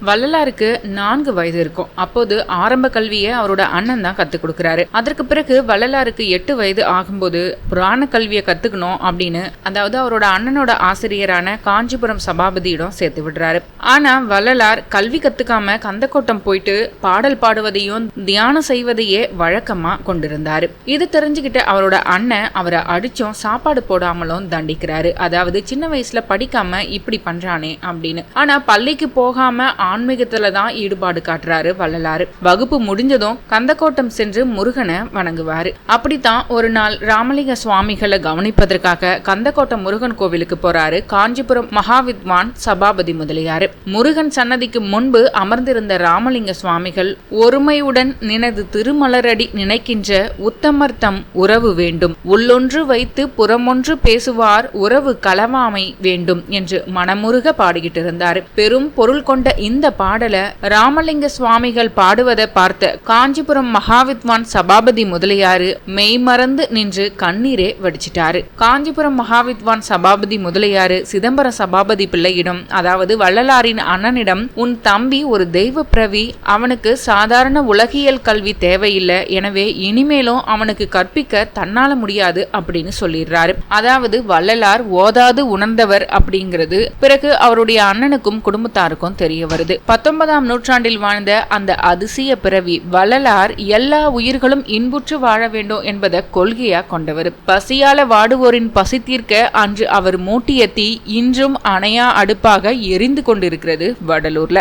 வள்ளலாருக்கு 4 வயது இருக்கும். அப்போது ஆரம்ப கல்வியை அவரோட அண்ணன் தான் கத்துக் கொடுக்கிறாரு. அதற்கு பிறகு வள்ளலாருக்கு 8 வயது ஆகும்போது புராண கல்வியை கத்துக்கணும் அப்படின்னு, அதாவது அவரோட அண்ணனோட ஆசிரியரான காஞ்சிபுரம் சபாபதியிடம் சேர்த்து விடுறாரு. ஆனா வள்ளலார் கல்வி கத்துக்காம கந்தக்கோட்டம் போயிட்டு பாடல் பாடுவதையும் தியானம் செய்வதையே வழக்கமா கொண்டிருந்தாரு. இது தெரிஞ்சுக்கிட்டு அவரோட அண்ணன் அவரை அடிச்சும் சாப்பாடு போடாமலும் தண்டிக்கிறாரு. அதாவது சின்ன வயசுல படிக்காம இப்படி பண்றானே அப்படின்னு. ஆனா பள்ளிக்கு போகாம ஆன்மீகத்துல தான் ஈடுபாடு காட்டுறாரு வள்ளலாறு. வகுப்பு முடிஞ்சதும் கந்தக்கோட்டம் சென்று முருகனை வணங்குவாரு. அப்படித்தான் ஒரு நாள் ராமலிங்க சுவாமிகளை கவனிப்பதற்காக கந்தக்கோட்டம் முருகன் கோவிலுக்கு போறாரு காஞ்சிபுரம் மகாவித்வான் சபாபதி முதலியாரு. முருகன் சன்னதிக்கு முன்பு அமர்ந்திருந்த ராமலிங்க சுவாமிகள், ஒருமையுடன் நினது திருமலரடி நினைக்கின்ற உத்தமர்த்தம் உறவு வேண்டும், உள்ளொன்று வைத்து புறமொன்று பேசுவார் உறவு களவாமை வேண்டும் என்று மனமுருக பாடிக்கிட்டு இருந்தாரு. பெரும் பொருள் கொண்ட இந்த பாடல ராமலிங்க சுவாமிகள் பாடுவதை பார்த்த காஞ்சிபுரம் மகாவித்வான் சபாபதி முதலியாரு மெய்மறந்து நின்று கண்ணீரே வடிச்சிட்டாரு. காஞ்சிபுரம் மகாவித்வான் சபாபதி முதலியாரு சிதம்பரம் சபாபதி பிள்ளையிடம், அதாவது வள்ளலாரின் அண்ணனிடம், உன் தம்பி ஒரு தெய்வ பிரவி, அவனுக்கு சாதாரண உலகியல் கல்வி தேவையில்லை, எனவே இனிமேலும் அவனுக்கு கற்பிக்க தன்னால முடியாது அப்படின்னு சொல்லிடுறாரு. அதாவது வள்ளலார் ஓதாது உணர்ந்தவர் அப்படிங்கிறது பிறகு அவருடைய அண்ணனுக்கும் குடும்பத்தாருக்கும் தெரிய வருது. 19ஆம் நூற்றாண்டில் வாழ்ந்த அந்த அதிசய பிறவி வள்ளலார் எல்லா உயிர்களும் இன்புற்று வாழ வேண்டும் என்பதை கொள்கையா கொண்டவர். பசியால வாடுவோரின் பசி தீர்க்க அன்று அவர் மூட்டிய தீ இன்றும் அணையா அடுப்பாக எரிந்து கொண்டிருக்கிறது வடலூர்ல.